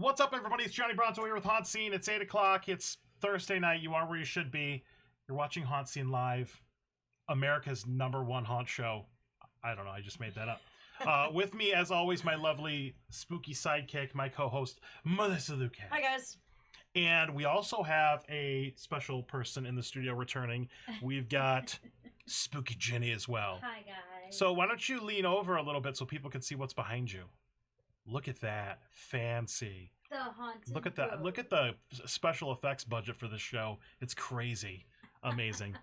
What's up, everybody? It's Johnny Bronto here with HauntScene. It's 8 o'clock. It's Thursday night. You are where you should be. You're watching HauntScene Live, America's #1 haunt show. I don't know. I just made that up. With me, as always, my lovely spooky sidekick, my co-host, Melissa Luque. Hi, guys. And we also have a special person in the studio returning. We've got Spooky Jenny as well. Hi, guys. So why don't you lean over a little bit so people can see what's behind you? Look at that. Fancy. The haunted Look at that. road. Look at the special effects budget for this show. It's crazy. Amazing.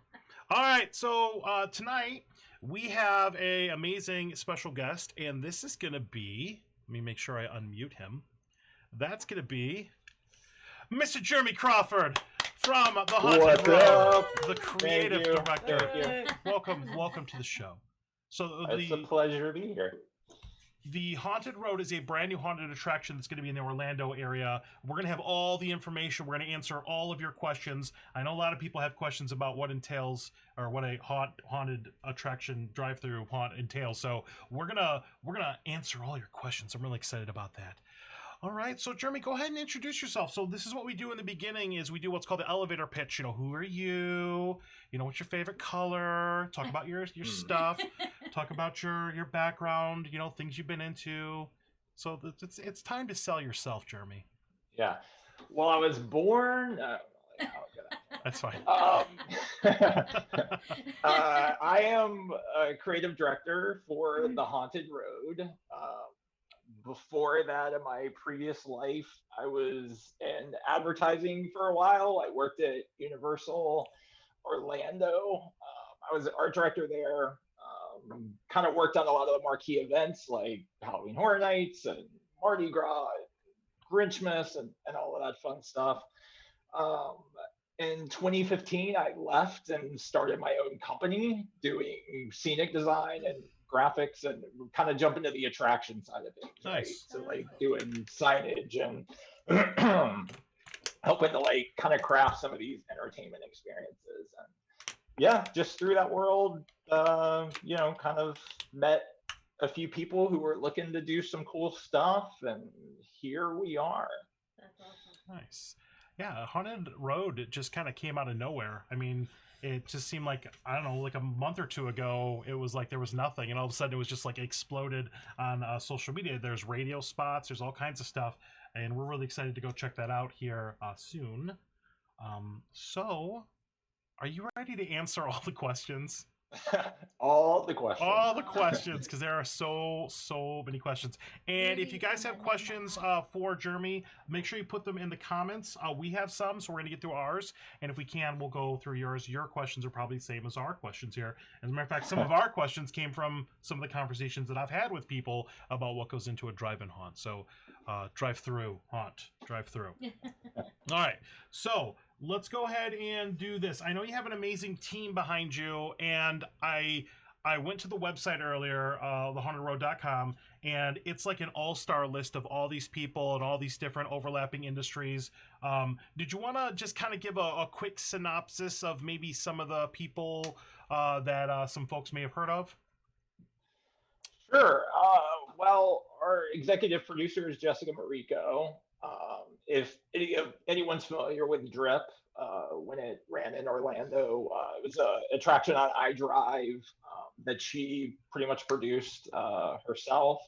All right. So tonight we have a amazing special guest, and this is going to be, let me make sure I unmute him. That's going to be Mr. Jeremy Crawford from The Haunted Road, the creative director. Welcome to the show. So It's a pleasure to be here. The Haunted Road is a brand new haunted attraction that's going to be in the Orlando area. We're going to have all the information. We're going to answer all of your questions. I know a lot of people have questions about what entails or what a haunted attraction drive-through haunt entails. So we're gonna answer all your questions. I'm really excited about that. All right, so Jeremy, go ahead and introduce yourself. So this is what we do in the beginning is we do what's called the elevator pitch. You know, who are you? You know, what's your favorite color? Talk about your stuff. Talk about your background, you know, things you've been into. So it's time to sell yourself, Jeremy. Yeah. Well, I was born. That's fine. I am a creative director for The Haunted Road. Before that, in my previous life, I was in advertising for a while. I worked at Universal Orlando. I was an art director there. Kind of worked on a lot of the marquee events like Halloween Horror Nights and Mardi Gras, Grinchmas, and all of that fun stuff. In 2015, I left and started my own company doing scenic design and graphics and kind of jump into the attraction side of things. Nice. Right? So like doing signage and helping to like kind of craft some of these entertainment experiences. And yeah, just through that world, kind of met a few people who were looking to do some cool stuff, and here we are. That's awesome. Nice. Yeah, Haunted Road, it just kind of came out of nowhere. I mean, it just seemed like, I don't know, like a month or two ago, it was like there was nothing. And all of a sudden it was just like exploded on social media. There's radio spots, there's all kinds of stuff. And we're really excited to go check that out here soon. So, are you ready to answer all the questions? All the questions. All the questions, because there are so many questions. And if you guys have questions for Jeremy, make sure you put them in the comments. We have some, so we're going to get through ours. And if we can, we'll go through yours. Your questions are probably the same as our questions here. As a matter of fact, some of our questions came from some of the conversations that I've had with people about what goes into a drive-in haunt. So, drive-through haunt. Drive-through. All right. So, let's go ahead and do this. I know you have an amazing team behind you, and I went to the website earlier, thehauntedroad.com, and it's like an all-star list of all these people and all these different overlapping industries. Did you want to just kind of give a quick synopsis of maybe some of the people that some folks may have heard of? Sure. Well, our executive producer is Jessica Marico. If anyone's familiar with Drip, when it ran in Orlando, it was an attraction on iDrive that she pretty much produced herself.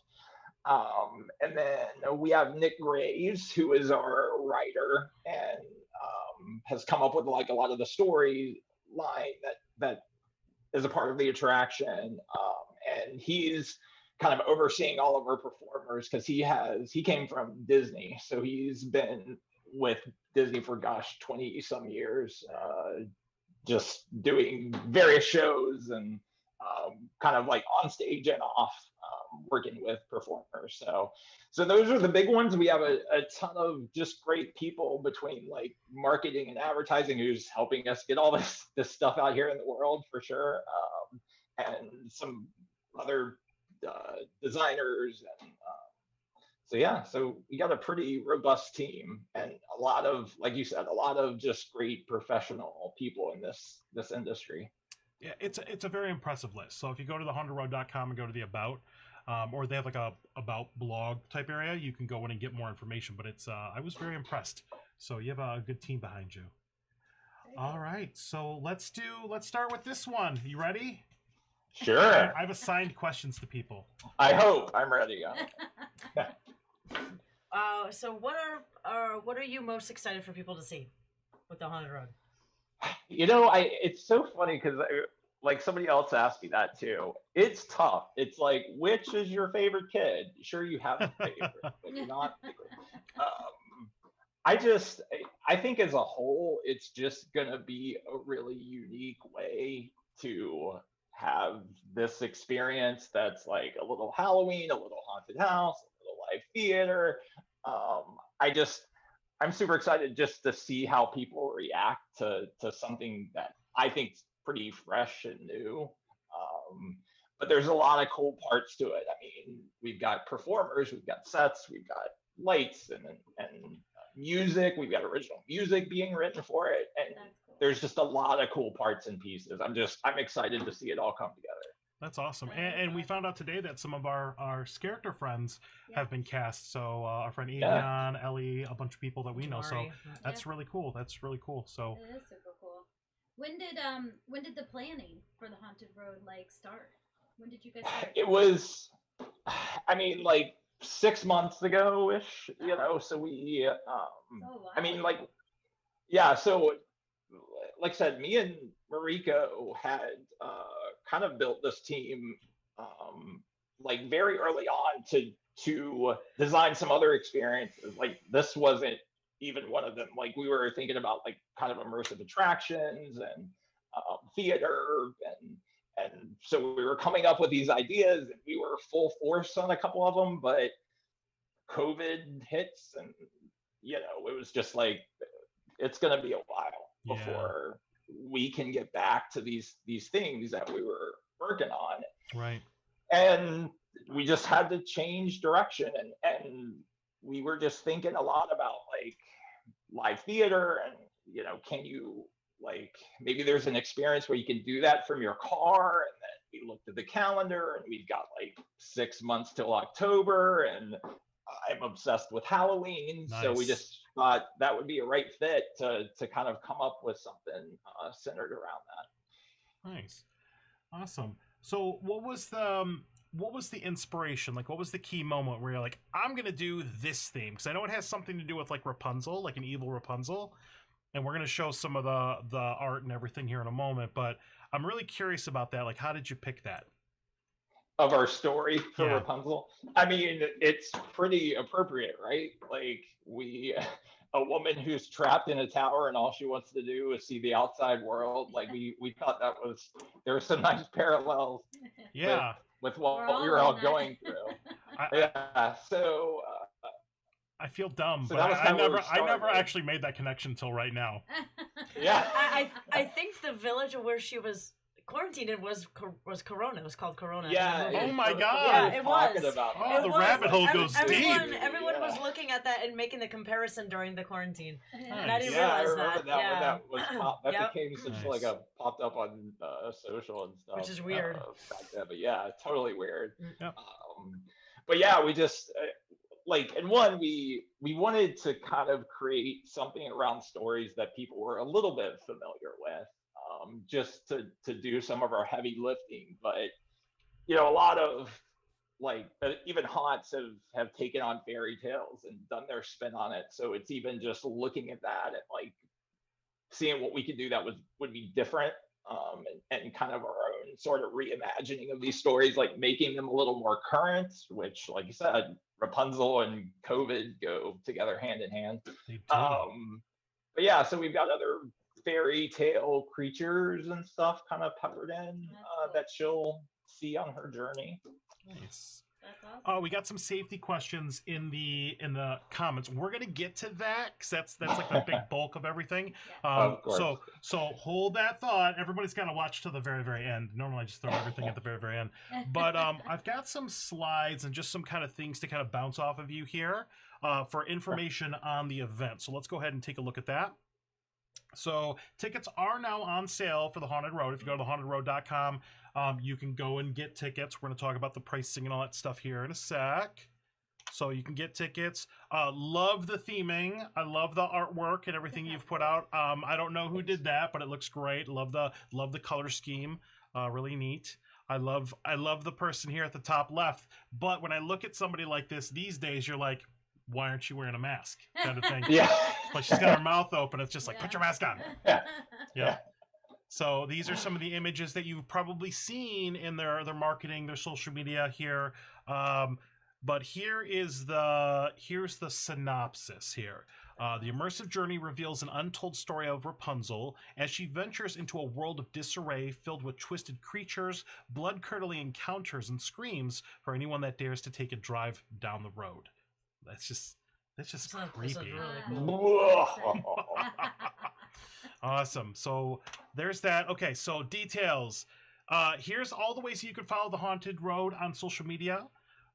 And then we have Nick Graves, who is our writer and has come up with like a lot of the story line that is a part of the attraction. And he's kind of overseeing all of our performers because he came from Disney, so he's been with Disney for 20 some years, just doing various shows and kind of like on stage and off, working with performers. So those are the big ones. We have a ton of just great people between like marketing and advertising who's helping us get all this stuff out here in the world for sure, and some other designers and so we got a pretty robust team and a lot of, like you said, a lot of just great professional people in this industry. Yeah, it's a very impressive list. So if you go to thehauntedroad.com and go to the About, or they have like a about blog type area. You can go in and get more information. But it's I was very impressed. So you have a good team behind you. All right, so let's start with this one. You ready? Sure. I've assigned questions to people. I hope I'm ready. So what are you most excited for people to see with the Haunted Road? It's so funny because like somebody else asked me that too. It's tough. It's like, which is your favorite kid? Sure, you have a favorite, but you're not favorite. I think as a whole, it's just gonna be a really unique way to have this experience that's like a little Halloween, a little haunted house, a little live theater. I'm super excited just to see how people react to something that I think is pretty fresh and new. But there's a lot of cool parts to it. I mean, we've got performers, we've got sets, we've got lights and music. We've got original music being written for it, and Cool. there's just a lot of cool parts and pieces. I'm excited to see it all come together. That's awesome. And we found out today that some of our character friends have been cast. So our friend Adrian, Ellie, a bunch of people that we know. So that's really cool. That's really cool. So it is super cool. When did the planning for the Haunted Road start? When did you guys start? It was, I mean, like 6 months ago ish, so we so like I said, me and Mariko had kind of built this team like very early on to design some other experiences. Like this wasn't even one of them. Like we were thinking about like kind of immersive attractions and theater and so we were coming up with these ideas and we were full force on a couple of them, but COVID hits and it was just like it's gonna be a while before we can get back to these things that we were working on. Right. And we just had to change direction and we were just thinking a lot about like live theater and can you like maybe there's an experience where you can do that from your car. And then we looked at the calendar and we've got like 6 months till October and I'm obsessed with Halloween. Nice. So we just thought that would be a right fit to kind of come up with something centered around that. Nice. Awesome. So what was the inspiration? Like what was the key moment where you're like, I'm going to do this theme? Because I know it has something to do with like Rapunzel, like an evil Rapunzel. And we're going to show some of the art and everything here in a moment. But I'm really curious about that. Like, how did you pick that? Of our story for Rapunzel? I mean, it's pretty appropriate, right? Like a woman who's trapped in a tower and all she wants to do is see the outside world. Like we thought there were some nice parallels with what we were all going through. So I feel dumb, so but I never started. actually made that connection until right now. I think the village where she was quarantined was Corona. It was called Corona. Yeah. Oh my God. Yeah, it was. Oh, the rabbit hole goes deep. Everyone was looking at that and making the comparison during the quarantine. Nice. And I didn't I realize remember that when that became such Nice. like a popped up on social and stuff. Which is weird. Back then, but totally weird. Yep. But we just we wanted to kind of create something around stories that people were a little bit familiar with, just to do some of our heavy lifting. But a lot of even haunts have taken on fairy tales and done their spin on it. So it's even just looking at that and like seeing what we could do that would be different, and kind of our own sort of reimagining of these stories, like making them a little more current, which, like you said, Rapunzel and COVID go together hand in hand. But so we've got other fairy tale creatures and stuff kind of peppered in that she'll see on her journey. Nice. That's awesome. We got some safety questions in the comments. We're gonna get to that because that's like the big bulk of everything. Of course. So hold that thought. Everybody's gotta watch to the very, very end. Normally I just throw everything at the very, very end. But I've got some slides and just some kind of things to kind of bounce off of you here for information on the event. So let's go ahead and take a look at that. So tickets are now on sale for the Haunted Road. If you go to thehauntedroad.com, you can go and get tickets. We're going to talk about the pricing and all that stuff here in a sec. So you can get tickets. Love the theming. I love the artwork and everything you've put out. I don't know who did that, but it looks great. Love the color scheme. Really neat. I love the person here at the top left. But when I look at somebody like this these days, you're like, why aren't you wearing a mask? Kind of thing. Yeah. Like she's got her mouth open. It's just like, Yeah. put your mask on. Yeah. Yeah. So these are some of the images that you've probably seen in their marketing, their social media here. But here's the synopsis here. The immersive journey reveals an untold story of Rapunzel as she ventures into a world of disarray filled with twisted creatures, blood-curdling encounters, and screams for anyone that dares to take a drive down the road. That's just This is creepy. really cool. Awesome. So there's that. Okay, so details. Here's all the ways you can follow the Haunted Road on social media.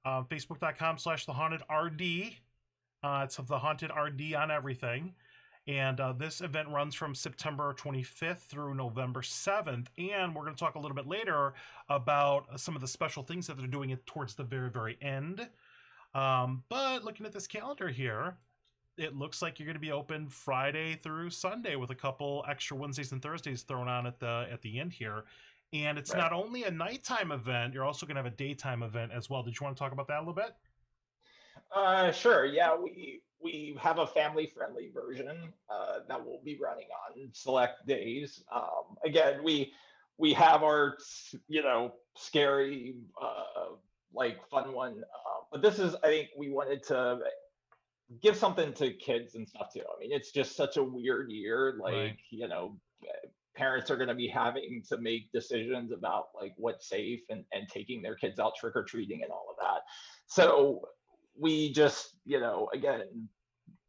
Facebook.com/thehauntedrd. It's the Haunted RD on everything. And this event runs from September 25th through November 7th. And we're going to talk a little bit later about some of the special things that they're doing it towards the very, very end. But looking at this calendar here, it looks like you're going to be open Friday through Sunday with a couple extra Wednesdays and Thursdays thrown on at the end here. And it's not only a nighttime event, you're also going to have a daytime event as well. Did you want to talk about that a little bit? Sure. Yeah, we have a family-friendly version that we'll be running on select days. Again, we have our scary like fun one, but this is, I think we wanted to give something to kids and stuff too. I mean, it's just such a weird year. Like Right. Parents are going to be having to make decisions about like what's safe and taking their kids out trick-or-treating and all of that. So we just, again,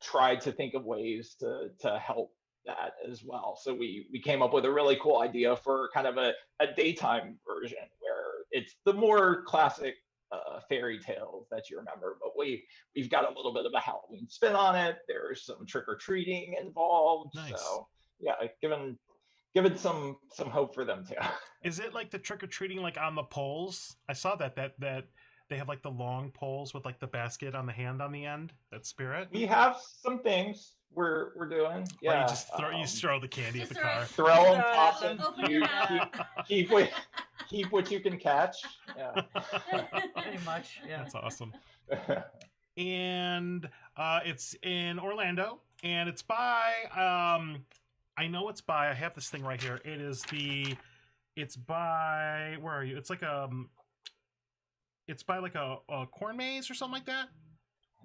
tried to think of ways to help that as well. So we came up with a really cool idea for kind of a daytime version where it's the more classic fairy tales that you remember, but we've got a little bit of a Halloween spin on it. There's some trick-or-treating involved. Nice. So yeah, giving some hope for them too. Is it like the trick-or-treating like on the poles? I saw that they have like the long poles with like the basket on the hand on the end. That spirit. We have some things we're doing. Or Yeah. you just throw the candy at Just the throw car. it. Throw them, Throw pop it. them, Open your mouth. keep what you can catch. Yeah. Pretty much, yeah. That's awesome. And it's in Orlando, and it's by I know it's by, I have this thing right here. It's by, where are you? It's by like a corn maze or something like that.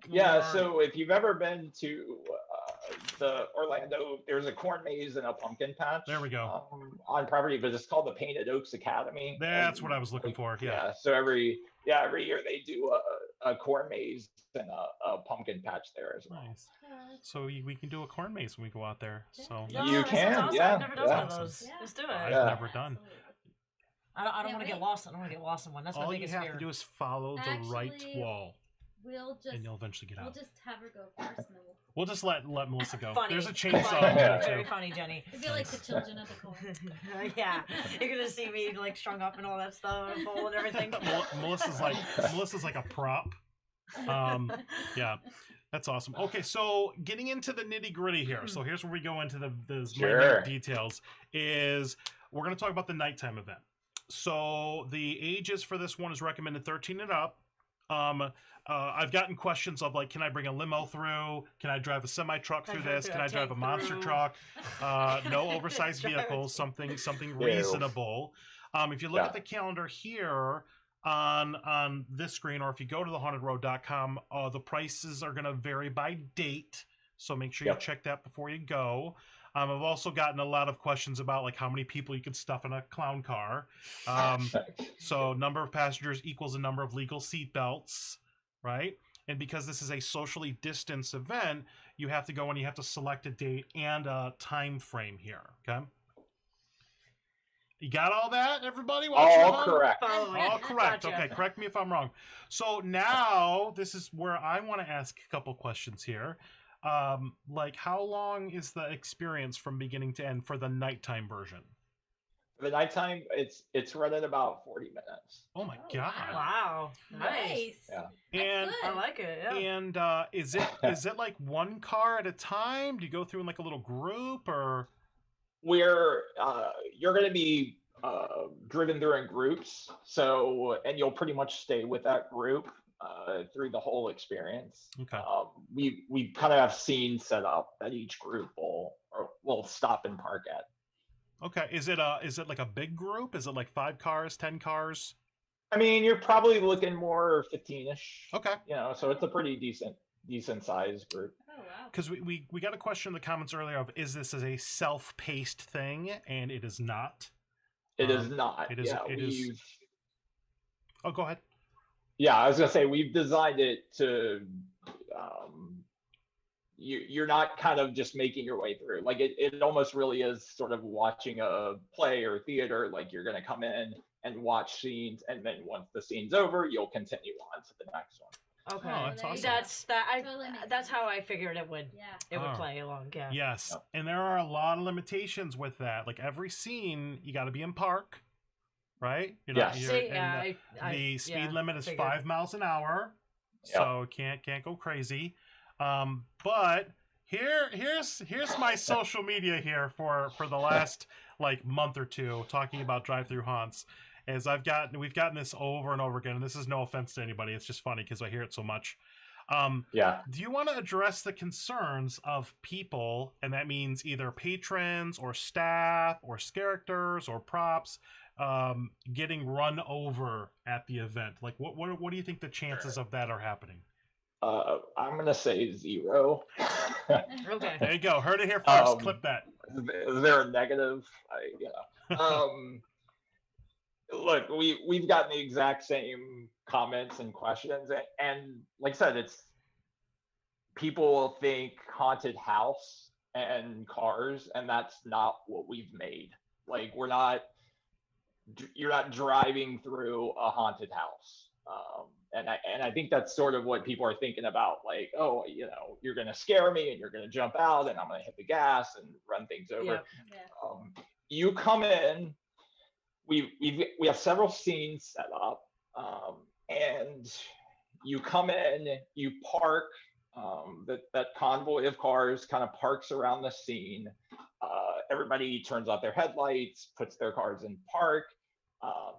Yeah, Or- so if you've ever been to the Orlando, there's a corn maze and a pumpkin patch. There we go. On property, but it's called the Painted Oaks Academy. That's And, what I was looking for. Yeah. So every year they do a corn maze and a pumpkin patch there as well. Nice. So we can do a corn maze when we go out there. So Yeah. You that sounds can, awesome. yeah, I've never done yeah. one of those. Yeah. Let's do it. I've Yeah. never done. Absolutely. I don't Can't want to get wait. lost. I don't want to get lost in one. That's my All you biggest have fear. to do is follow the right Actually, wall, We'll just and you'll eventually get we'll out. just have her go first, and then We'll just let Melissa go. Funny. There's a chainsaw Funny. in there Very too. funny, Jenny. we'll feel like the children of the corn. Yeah, you're gonna see me like strung up and all that stuff, and bowl and everything. Melissa's like a prop. Yeah, that's awesome. Okay, so getting into the nitty gritty here. So here's where we go into the Sure. minute details. Is we're going to talk about the nighttime event. So the ages for this one is recommended 13 and up. I've gotten questions of like, can I bring a limo through? Can I drive a semi truck Can I through drive this? through Can a I drive a tank monster through? truck? No oversized Drive a vehicles. tank. Something Ew. reasonable. If you look Yeah. at the calendar here on this screen, or if you go to thehauntedroad.com, the prices are going to vary by date. So make sure you Yep. check that before you go. I've also gotten a lot of questions about like how many people you could stuff in a clown car. So number of passengers equals the number of legal seat belts, right? And because this is a socially distanced event, you have to go and you have to select a date and a time frame here. Okay. You got all that, everybody? Watching at All home? correct. Following. All correct. Gotcha. Okay, correct me if I'm wrong. So now this is where I want to ask a couple questions here. Like, how long is the experience from beginning to end for the nighttime version? For the nighttime, it's running about 40 minutes. Oh my Oh, god! Wow. Nice. Yeah. That's And good. I like it. Yeah. and is it like one car at a time? Do you go through in like a little group or? Where you're going to be driven through in groups, and you'll pretty much stay with that group through the whole experience. Okay. We kind of have scenes set up that each group will stop and park at. Okay. Is it like a big group? Is it like 5 cars, 10 cars? I mean, you're probably looking more 15ish. Okay. So it's a pretty decent size group. Oh wow. Because we got a question in the comments earlier of, is this a self-paced thing? And it is not. It is not. It is. Yeah, It is. Oh, go ahead. Yeah, I was gonna say we've designed it to you're not kind of just making your way through. Like it almost really is sort of watching a play or theater. Like you're gonna come in and watch scenes, and then once the scene's over, you'll continue on to the next one. Okay. Oh, that's awesome. That's how I figured it would Yeah. play along. Yeah. Yes, Yep. and there are a lot of limitations with that. Like every scene, you got to be in park, right? Yes. See, and the speed yeah, limit is figured. 5 miles an hour, Yep. so can't go crazy. But here's my social media here for the last like month or two talking about drive-through haunts. As we've gotten this over and over again, and this is no offense to anybody. It's just funny because I hear it so much. Yeah. Do you want to address the concerns of people, and that means either patrons or staff or characters or props, getting run over at the event? Like, what do you think the chances of that are happening? I'm gonna say 0. Okay. There you go. Heard it here first. Um, Clip that. Is there a negative? Look, we've gotten the exact same comments and questions, and like I said, it's people think haunted house and cars, and that's not what we've made. Like you're not driving through a haunted house. And I think that's sort of what people are thinking about. Like, oh, you're gonna scare me and you're gonna jump out and I'm gonna hit the gas and run things over. Yep. Yeah. You come in. We have several scenes set up, and you come in, you park. That convoy of cars kind of parks around the scene. Everybody turns off their headlights, puts their cars in park,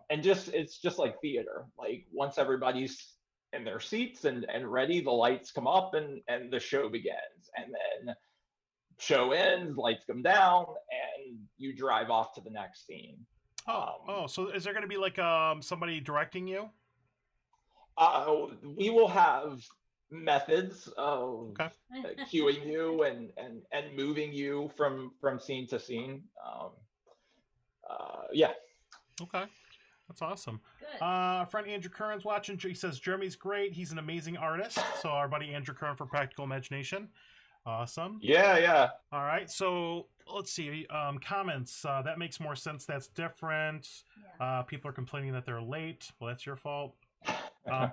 and it's just like theater. Like once everybody's in their seats and ready, the lights come up and the show begins. And then show ends, lights come down, and you drive off to the next scene. So is there going to be like somebody directing you? We will have methods of Okay. cueing you and moving you from scene to scene. Yeah. Okay. That's awesome. Good. Our friend Andrew Curran's watching. He says Jeremy's great. He's an amazing artist. So our buddy Andrew Curran for Practical Imagination. Awesome. Yeah. All right. So let's see. Comments. That makes more sense. That's different. Yeah. People are complaining that they're late. Well, that's your fault.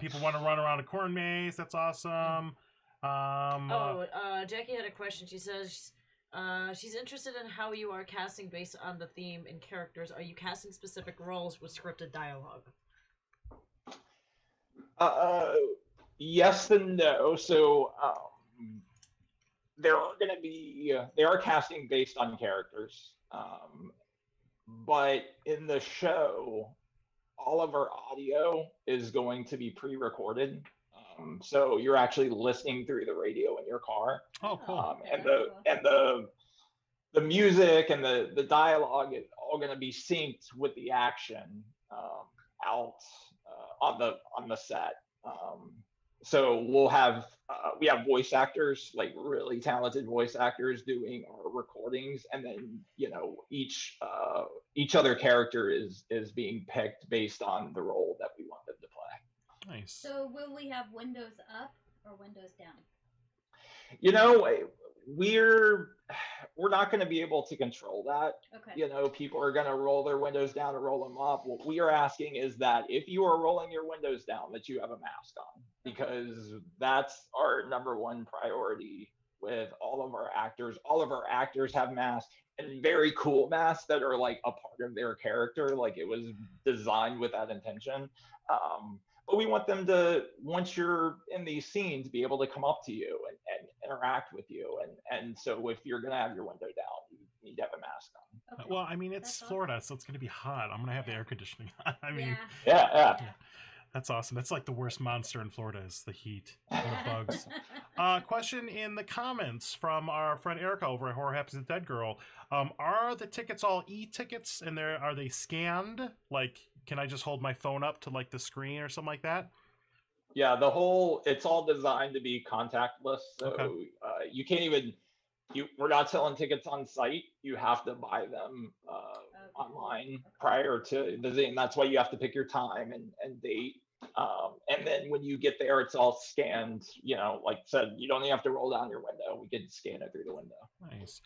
People want to run around a corn maze. That's awesome. Jackie had a question. She says she's interested in how you are casting based on the theme and characters. Are you casting specific roles with scripted dialogue? Yes and no. So they are casting based on characters, but in the show, all of our audio is going to be pre-recorded. So you're actually listening through the radio in your car. Oh, cool. And the music and the dialogue is all going to be synced with the action out on the set. So we have voice actors, like really talented voice actors doing our recordings, and then each other character is being picked based on the role that we want them to play. Nice. So will we have windows up or windows down? We're not going to be able to control that. Okay. People are going to roll their windows down and roll them up. What we are asking is that if you are rolling your windows down, that you have a mask on, because that's our number one priority with all of our actors. All of our actors have masks, and very cool masks that are like a part of their character. Like it was designed with that intention. But we want them to, once you're in these scenes, be able to come up to you and interact with you. And so if you're going to have your window down, you need to have a mask on. Okay. Well, I mean, it's That's Florida, awesome. so it's going to be hot. I'm going to have the air conditioning on. I mean, Yeah. that's awesome. That's like the worst monster in Florida is the heat and the bugs. Question in the comments from our friend Erica over at Horror Happens at Dead Girl. Are the tickets all e-tickets, and are they scanned? Like, can I just hold my phone up to like the screen or something like that? Yeah, it's all designed to be contactless. So Okay. You can't even, we're not selling tickets on site. You have to buy them online prior to visiting. That's why you have to pick your time and date. And then when you get there, it's all scanned. Like I said, you don't even have to roll down your window. We can scan it through the window. Nice.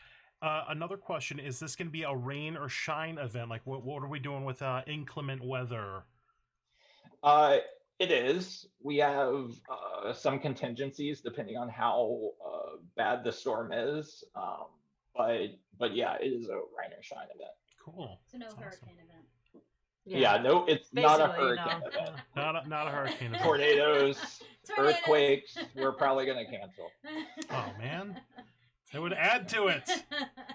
Another question, is this going to be a rain or shine event? Like, what are we doing with inclement weather? It is. We have some contingencies depending on how bad the storm is. But yeah, it is a rain or shine event. Cool. So no That's hurricane event. Yeah, no, it's not a Basically, hurricane no. event. Not a hurricane event. Tornadoes, Tornadoes. earthquakes, we're probably going to cancel. Oh, man. It would add to it.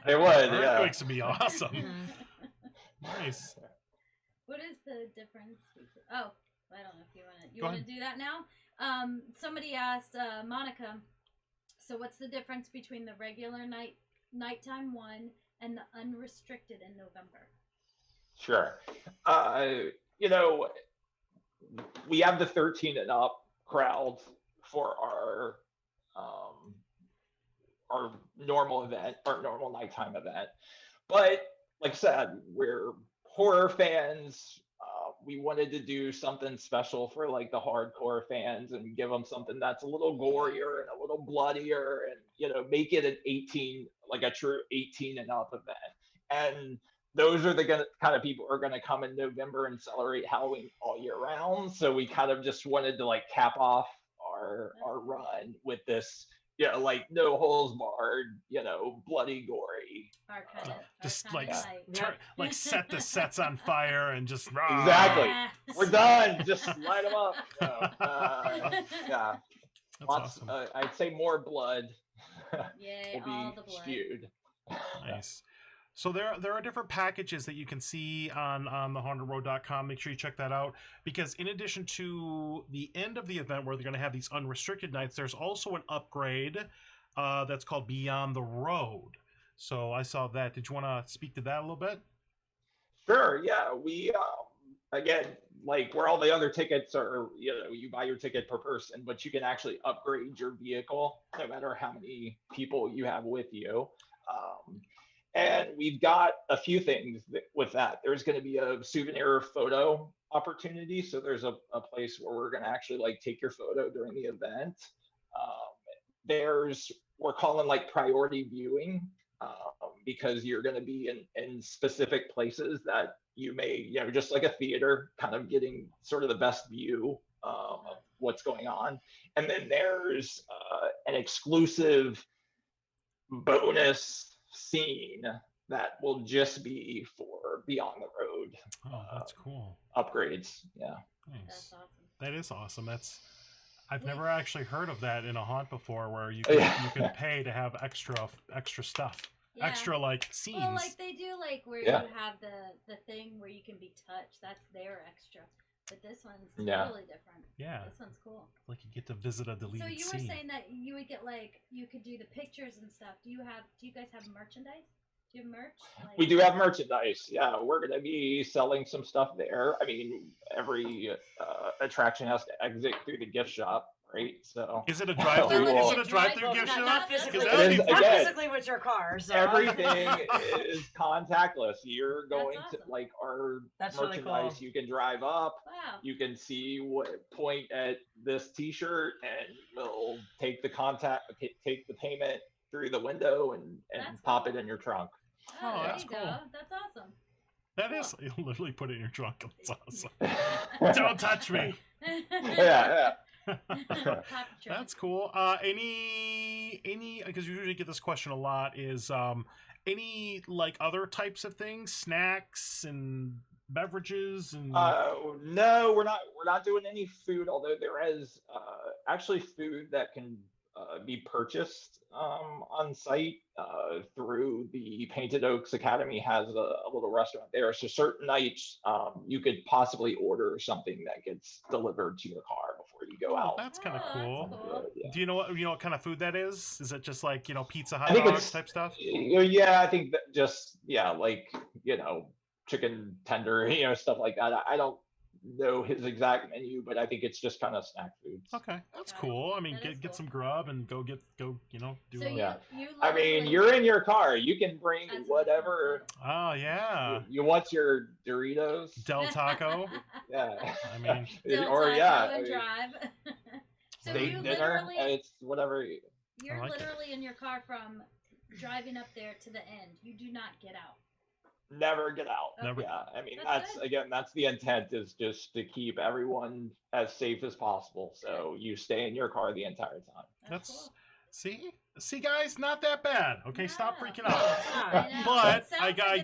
It would, yeah. Earthquakes would be awesome. Mhm. Nice. What is the difference? Oh, I don't know if you want to. Go Want ahead. to do that now? Somebody asked Monica. So what's the difference between the regular nighttime one and the unrestricted in November? Sure. We have the 13 and up crowd for our normal event, our normal nighttime event. But like I said, we're horror fans. We wanted to do something special for like the hardcore fans and give them something that's a little gorier and a little bloodier, and make it an 18, like a true 18 and up event. And those are the kind of people who are going to come in November and celebrate Halloween all year round. So we kind of just wanted to like cap off our run with this, like no holes barred, bloody, gory. Our kind of Just our kind like of night. like set the sets on fire and just Exactly. Yes. We're done. Just light them up. So, yeah. That's Lots. awesome. I'd say more blood Yay, will all be the blood. spewed. Nice. So there are different packages that you can see on thehauntedroad.com. Make sure you check that out, because in addition to the end of the event where they're going to have these unrestricted nights, there's also an upgrade that's called Beyond the Road. So I saw that. Did you want to speak to that a little bit? Sure. Yeah. We again, like where all the other tickets are, you buy your ticket per person, but you can actually upgrade your vehicle no matter how many people you have with you. And we've got a few things with that. There's going to be a souvenir photo opportunity. So there's a place where we're going to actually like take your photo during the event. We're calling like priority viewing, because you're going to be in specific places that you may, just like a theater, kind of getting sort of the best view of what's going on. And then there's an exclusive bonus scene that will just be for Beyond the Road. Oh, that's cool. Upgrades. Yeah. Nice. That's awesome. That is awesome. I've never actually heard of that in a haunt before, where you can pay to have extra stuff, Yeah. extra like scenes. Well, like they do, like where Yeah. you have the thing where you can be touched. That's their extra. But this one's Yeah. totally different. Yeah, This one's cool. like you get to visit a deleted So you scene. were saying that you would get like you could do the pictures and stuff. Do you guys have merchandise? Do you have merch? Like, We do have merchandise. Yeah, we're going to be selling some stuff there. I mean, every attraction has to exit through the gift shop, right? So Is it a drive-through? Well, Is it a drive-through gift not, shop? not physically, 'Cause that would be- not again, physically with your car. So. everything is contactless. You're going awesome. to like our That's really merchandise. cool. You can drive up. Wow. You can see what point at this T-shirt, and we'll take the payment through the window and That's pop cool. it in your trunk. Oh, there that's you cool. go. That's awesome. That is, you literally put it in your trunk. That's awesome. Don't touch me. Yeah. Pop trunk. That's cool. Any because you usually get this question a lot is any like other types of things, snacks and beverages and No, we're not doing any food. Although there is actually food that can be purchased on site through the Painted Oaks Academy has a little restaurant there. So certain nights you could possibly order something that gets delivered to your car before you go out. That's kind of Oh, cool. that's cool. Yeah. Do you know what kind of food that is? Is it just like pizza, I hot think dogs it's type stuff? yeah, I think that just like chicken tender, stuff like that. I don't know his exact menu, but I think it's just kind of snack foods. Okay, that's Got it. cool. I mean, That is get cool. some grub and go do So a Yeah. you I mean, you're in your car. You can bring That's what I was whatever oh yeah, you want. Your Doritos. Del Taco. Yeah. I mean, Del or Taco yeah, I and mean, drive. So steak you dinner. literally, It's whatever. you're I like it. literally in your car from driving up there to the end. You do not get out. Never get out. Never- Yeah, I mean That's good. that's the intent, is just to keep everyone as safe as possible. So you stay in your car the entire time. That's That's cool. see guys, not that bad. Okay, stop No. freaking out. I know. But It sounds like it's gonna be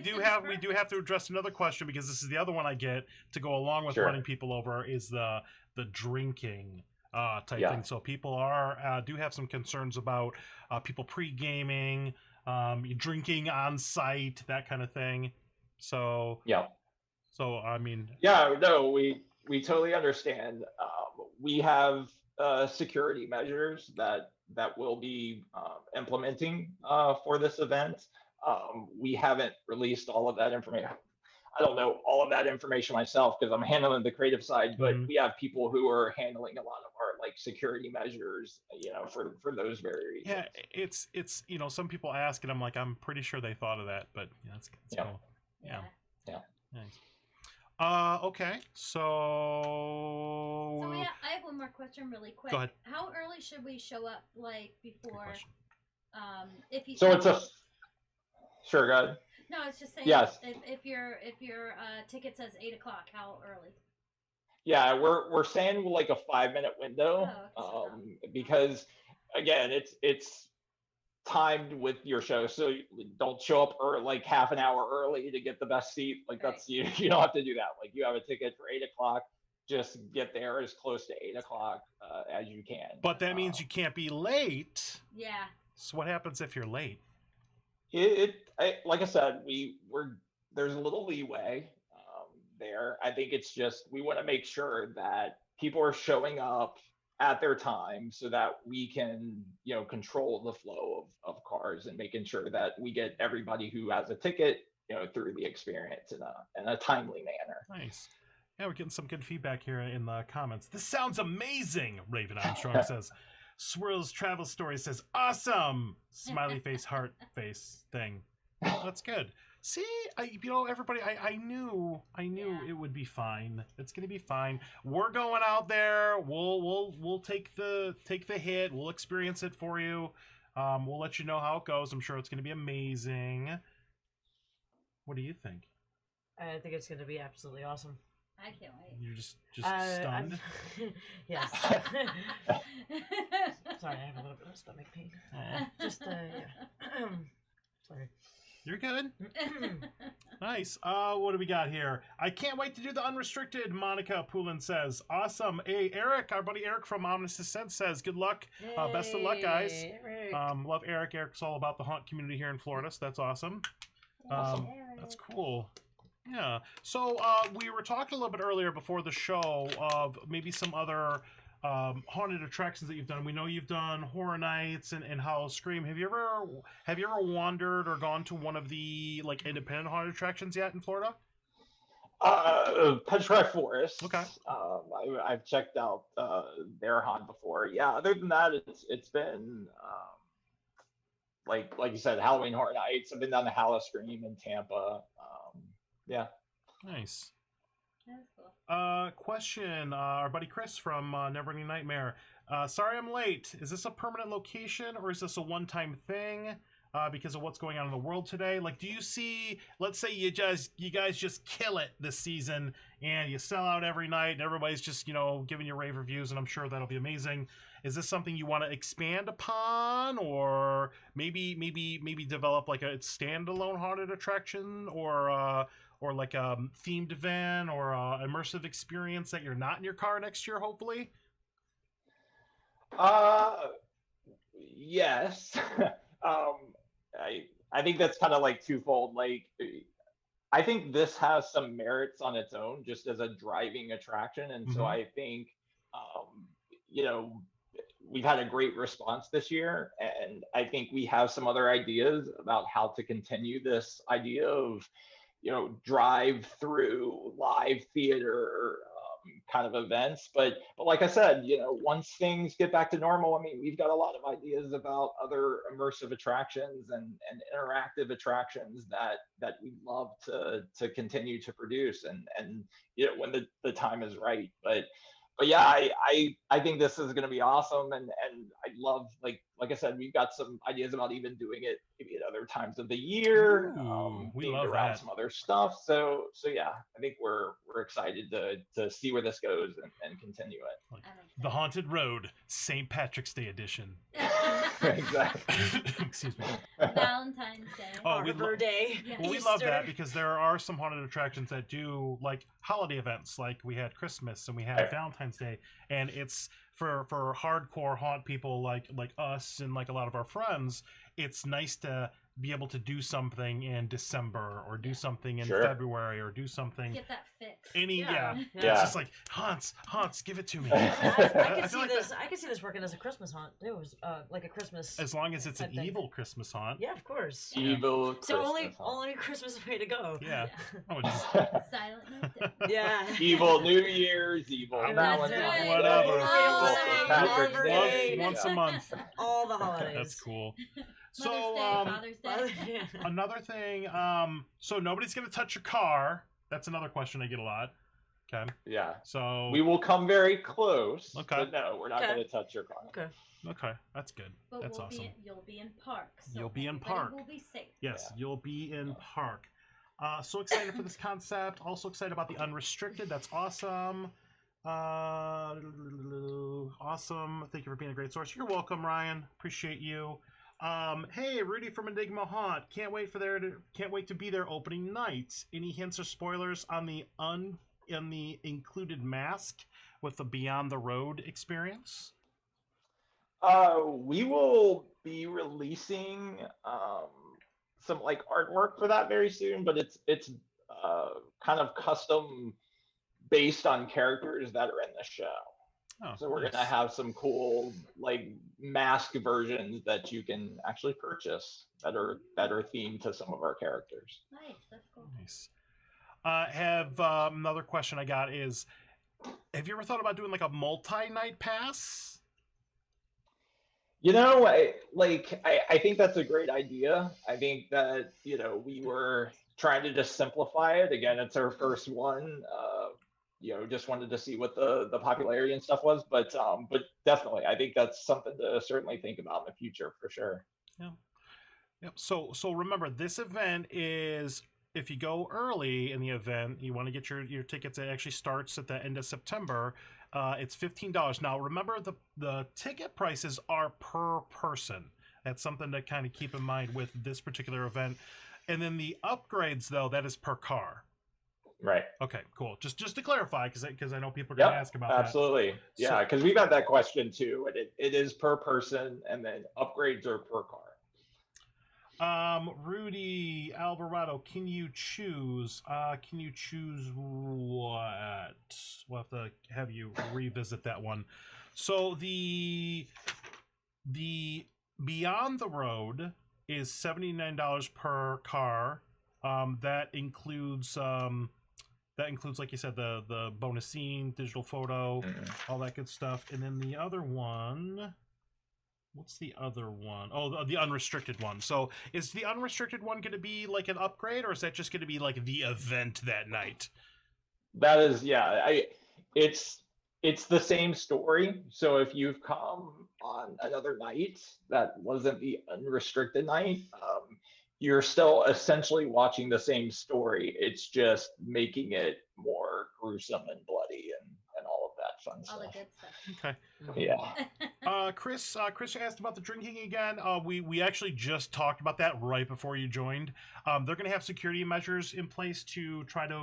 we do perfect. have to address another question because this is the other one I get to go along with Sure. running people over is the drinking type Yeah. thing. So people do have some concerns about people pre-gaming, drinking on site, that kind of thing. So Yeah. I mean, Yeah, no, we totally understand. We have security measures that we'll be implementing for this event. We haven't released all of that information. I don't know all of that information myself because I'm handling the creative side, but Mhm. we have people who are handling a lot of our security measures, for those very reasons. yeah, it's some people ask and I'm like, I'm pretty sure they thought of that, but yeah, it's Yeah. cool. Yeah. Yeah. Nice. Okay, so So yeah, I have one more question really quick. Go ahead. How early should we show up, like Good before? question. If you So it's sure, go ahead. no, it's just saying. Yes. If your ticket says 8 o'clock, how early? Yeah, we're saying like a 5-minute window, Oh, okay, because again, it's timed with your show, so you don't show up like half an hour early to get the best seat. Like that's you don't have to do that. Like you have a ticket for 8 o'clock, just get there as close to 8 o'clock as you can. But that means you can't be late. Yeah. So what happens if you're late? Like I said, there's a little leeway there. I think it's just we want to make sure that people are showing up at their time so that we can control the flow of cars and making sure that we get everybody who has a ticket through the experience in a timely manner. Nice. Yeah, we're getting some good feedback here in the comments. This sounds amazing, Raven Armstrong says. Swirls Travel Story says, awesome! Smiley face, heart face thing. That's good. See, everybody, I knew Yeah. it would be fine. It's gonna be fine. We're going out there. We'll take the hit. We'll experience it for you. We'll let you know how it goes. I'm sure it's gonna be amazing. What do you think? I think it's going to be absolutely awesome. I can't wait. You're just stunned. Yes. Sorry, I have a little bit of stomach pain. Aw, Just yeah. Sorry. you're good. Nice. What do we got here? I can't wait to do the unrestricted, Monica Poulin says. Awesome. Hey, Eric, our buddy Eric from Ominous Descent says, good luck. Best of luck, guys. Hey, Eric. Love Eric. Eric's all about the haunt community here in Florida, so that's awesome. Awesome. That's cool. Yeah. So we were talking a little bit earlier before the show of maybe some other haunted attractions that you've done. We know you've done Horror Nights and Howl-O-Scream. Have you ever wandered or gone to one of the independent haunted attractions yet in Florida? Petrified Forest. Okay. I've checked out their haunt before. Yeah. Other than that, it's been like you said, Halloween Horror Nights. I've been down to Howl-O-Scream in Tampa. Yeah. Nice. That's cool. Question. Our buddy Chris from Neverending Nightmare. Sorry I'm late. Is this a permanent location or is this a one-time thing? because of what's going on in the world today? Like, do you see, let's say you guys just kill it this season and you sell out every night and everybody's just, giving you rave reviews, and I'm sure that'll be amazing. Is this something you want to expand upon, or maybe develop like a standalone haunted attraction, or like a themed event, or a immersive experience that you're not in your car next year, hopefully? Yes. I think that's kind of like twofold. Like, I think this has some merits on its own, just as a driving attraction, and so I think, you know, we've had a great response this year, and I think we have some other ideas about how to continue this idea of, drive-through live theater kind of events. But like I said, once things get back to normal, I mean, we've got a lot of ideas about other immersive attractions and interactive attractions that we'd love to continue to produce, and when the time is right. But yeah, I think this is going to be awesome, and I love, like I said, we've got some ideas about even doing it maybe at other times of the year. We themed love around that. some other stuff. So yeah, I think we're excited to see where this goes and continue it. Like, the Haunted Road, St. Patrick's Day edition. Exactly. Excuse me. Valentine's Day. Oh, Arbor Day. Yeah. Well, we love Easter. that because there are some haunted attractions that do like holiday events, like we had Christmas and we had Right. Valentine's Day, and it's for hardcore haunt people like us and like a lot of our friends. It's nice to be able to do something in December, or do something in Sure. February, or do something Get that fixed. yeah. Yeah. It's just like haunts, give it to me. I I could feel see like this. I could see this working as a Christmas haunt too. Like a Christmas. as long as it's an type thing. evil Christmas haunt. Yeah, of course. Evil. So Christmas, huh? only Christmas way to go. Yeah. Oh, just, Silent Night. Yeah. Evil New Year's, evil That's Valentine's right. Day, Whatever. evil Say, St. Patrick's Arbor Day. Day. once a month. All the holidays. That's cool. Mother's So, Day, Father's Day. Yeah. another thing, so nobody's gonna touch your car. That's another question I get a lot. Okay, Yeah. so We will come very close. Okay. But no, we're not Okay. going to touch your car. okay, that's good. But That's we'll awesome. you'll be in park. So You'll be in everybody park. will be safe. Yes, Yeah. you'll be in park. So excited for this concept. Also excited about the unrestricted. That's awesome. Awesome. Thank you for being a great source. You're welcome, Ryan. Appreciate you. Hey, Rudy from Enigma Haunt. Can't wait to be there opening night. Any hints or spoilers on the included mask with the Beyond the Road experience? We will be releasing some like artwork for that very soon, but it's kind of custom based on characters that are in the show. Oh, So we're nice. gonna have some cool like mask versions that you can actually purchase that are themed to some of our characters. Nice. That's cool. Nice. Have another question I got is, have you ever thought about doing like a multi-night pass? I think that's a great idea. I think that, we were trying to just simplify it. Again, it's our first one. Just wanted to see what the popularity and stuff was, but definitely, I think that's something to certainly think about in the future for sure. Yep. So remember, this event is, if you go early in the event, you want to get your tickets. It actually starts at the end of September. It's $15. Now, remember, the ticket prices are per person. That's something to kind of keep in mind with this particular event. And then the upgrades, though, that is per car. Right. Okay, cool. Just to clarify, because I know people are going to ask about that. Absolutely. Yeah, because we've had that question too. And it is per person, and then upgrades are per car. Rudy Alvarado, can you choose what? We'll have to have you revisit that one. So the Beyond the Road is $79 per car. That includes like you said, the bonus scene, digital photo, all that good stuff. And then the other one, what's the other one? Oh, the unrestricted one. So is the unrestricted one going to be like an upgrade, or is that just going to be like the event that night? That is, yeah. it's the same story. So if you've come on another night that wasn't the unrestricted night, you're still essentially watching the same story. It's just making it more gruesome and bloody and all of that fun All the stuff. good stuff. Okay. Yeah. Chris asked about the drinking again. We actually just talked about that right before you joined. They're going to have security measures in place to try to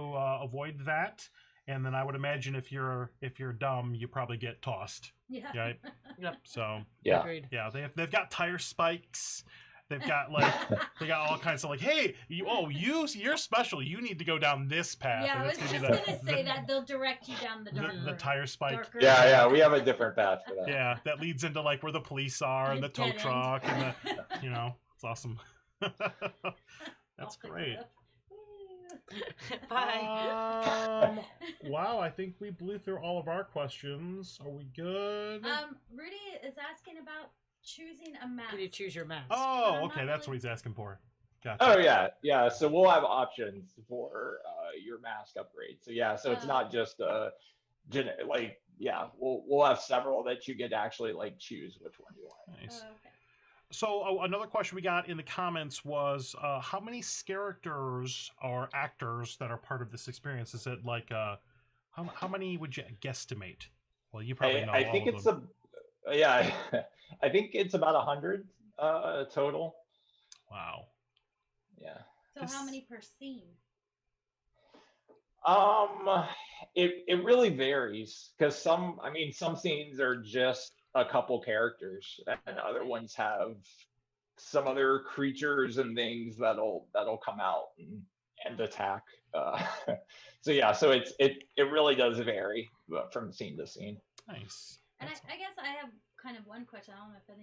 avoid that. And then I would imagine if you're dumb, you probably get tossed. Yeah. Right. Yep. So Yeah. Agreed. yeah, they've got tire spikes. They've got they got all kinds of like, hey, you're special. You need to go down this path. Yeah, and I was it's just gonna gonna say that they'll direct you down the dark the road. tire spike. Darker. Yeah, we have a different path for that. Yeah, that leads into like where the police are and the tow Dead end. truck and the it's awesome. That's great. Bye. Wow, I think we blew through all of our questions. Are we good? Rudy is asking about choosing a mask. Can you choose your mask? Oh, I'm okay, not that's really- what he's asking for. Gotcha. Oh yeah. So we'll have options for your mask upgrade. So yeah, so it's not just we'll have several that you get to actually like choose which one you want. Nice. Oh, okay. So another question we got in the comments was how many characters or actors that are part of this experience? Is it like how many would you guesstimate? Well, you probably know. I all think of it's them. I think it's about 100 total. Wow. Yeah. So how many per scene? It really varies because some scenes are just a couple characters and other ones have some other creatures and things that'll come out and attack. So yeah, so it really does vary from scene to scene. Nice. And I guess I have kind of one question. I don't know if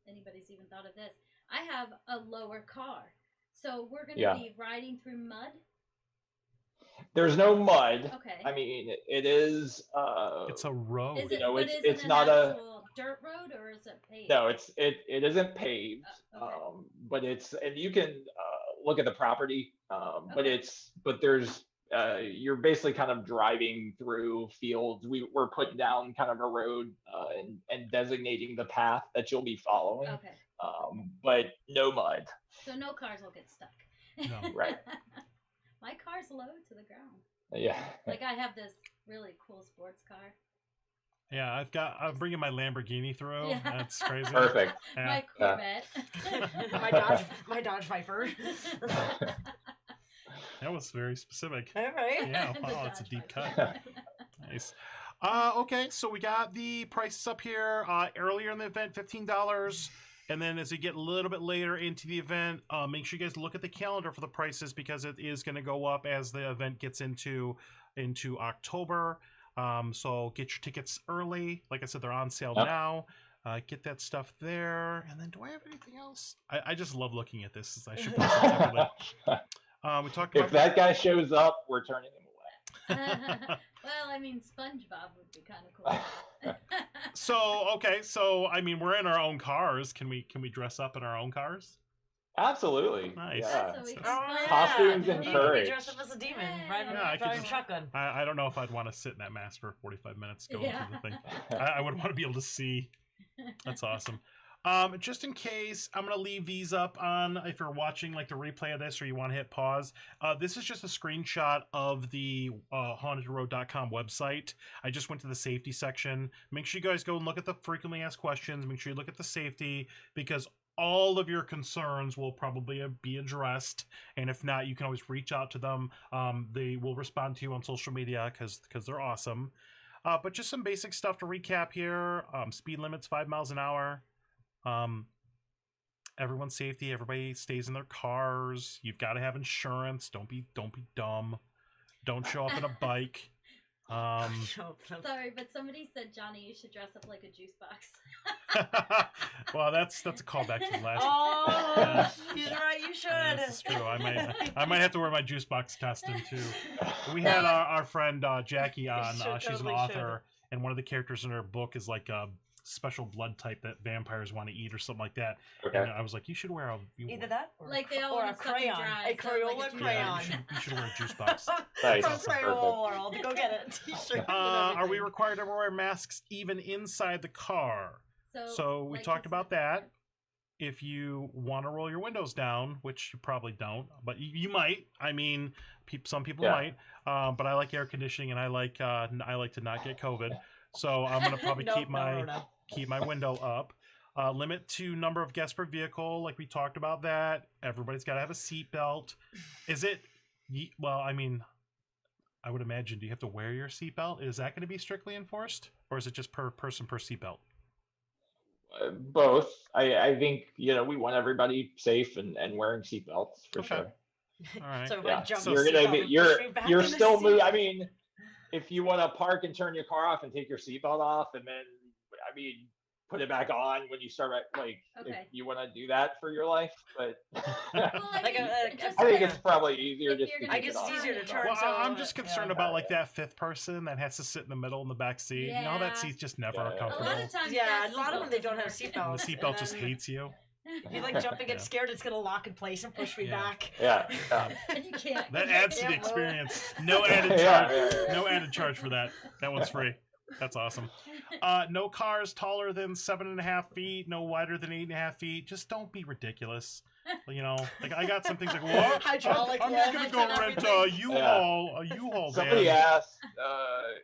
anybody's even thought of this. I have a lower car, so we're going to be riding through mud. There's no mud. Okay. I mean, it is. It's a road. Is it, know, but it's is it not an a- actual dirt road or is it paved? No, it isn't paved. Okay. But and you can look at the property. Okay. But there's you're basically kind of driving through fields. We're putting down kind of a road and designating the path that you'll be following. Okay. But no mud. So no cars will get stuck. No. Right. My car's low to the ground. Yeah. Like I have this really cool sports car. Yeah, I'm bringing my Lamborghini through. Yeah. That's crazy. Perfect. Yeah. My Corvette. my Dodge Viper. That was very specific. All right. Yeah, The wow, it's a Dodge deep Viper. cut. Nice. Okay, so we got the prices up here. Earlier in the event, $15. And then as we get a little bit later into the event, make sure you guys look at the calendar for the prices because it is going to go up as the event gets into October. So get your tickets early. Like I said, they're on sale now. Get that stuff there. And then do I have anything else? I just love looking at this. I should post it separately. We talked about If that guy shows up, we're turning him away. Well, I mean, SpongeBob would be kind of cool. So I mean, we're in our own cars. Can we dress up in our own cars? Absolutely. Nice. Yeah. So we can Oh, yeah. Costumes You can be encouraged. dressed up as a demon, Yeah, I could riding just- shotgun. I don't know if I'd want to sit in that mask for 45 minutes going Yeah. through the thing. I would want to be able to see. That's awesome. Just in case, I'm going to leave these up on if you're watching like the replay of this or you want to hit pause. This is just a screenshot of the hauntedroad.com website. I just went to the safety section. Make sure you guys go and look at the frequently asked questions. Make sure you look at the safety because all of your concerns will probably be addressed. And if not, you can always reach out to them. They will respond to you on social media because they're awesome. But just some basic stuff to recap here. Speed limits 5 miles an hour. Everyone's safety. Everybody stays in their cars. You've got to have insurance. Don't be dumb. Don't show up in a bike. Sorry, but somebody said, Johnny, you should dress up like a juice box. Well, that's a callback to the last. Oh, he's right. You should. This is true. I might have to wear my juice box costume too. We had our friend Jackie on. should, She's an totally author, and one of the characters in her book is like special blood type that vampires want to eat or something like that. Okay. And I was like, you should wear Either that or Like they all or a wanna suck and crayon. dry, A so Crayola like a juice crayon. box. you should wear a juice box. Nice. From Perfect. Crayola World. Go get it. T-shirt. and Are we everything. required to wear masks even inside the car? So we like talked you about said- that. If you want to roll your windows down, which you probably don't, but you might. I mean, some people Yeah. might. But I like air conditioning, and I like to not get COVID. So I'm gonna probably Nope, keep my no. keep my window up. Limit to number of guests per vehicle, like we talked about that. Everybody's got to have a seatbelt. Is it? Well, I mean, I would imagine. Do you have to wear your seatbelt? Is that going to be strictly enforced, or is it just per person per seatbelt? Both. I think we want everybody safe and wearing seatbelts for Okay. sure. All right. So if Yeah. I jump So You're the gonna seatbelt be and you're push me back you're in the still seat. I mean, if you want to park and turn your car off and take your seatbelt off, and then put it back on when you start if Okay. you want to do that for your life, but Well, Like just I think like- it's probably easier If just you're to gonna I keep guess it it's on. easier to turn. Well, so, I'm just concerned yeah. about like that fifth person that has to sit in the middle in the back seat. You know, that Yeah. seat's just never Yeah. a comfortable. lot of times. Yeah, that a lot of them seatbelt they don't have doesn't work. And seatbelts. the seatbelt just hates you. You like jump and get Yeah. scared, it's gonna lock in place and push me Yeah. back. Yeah. And you can't. That adds to the Yeah, well- experience. No added charge. Yeah. No added charge for that. That one's free. That's awesome. No cars taller than 7.5 feet. No wider than 8.5 feet. Just don't be ridiculous. Like I got some things like what? Hydraulic I'm just lift gonna go and rent everything. a U-Haul Somebody van. asked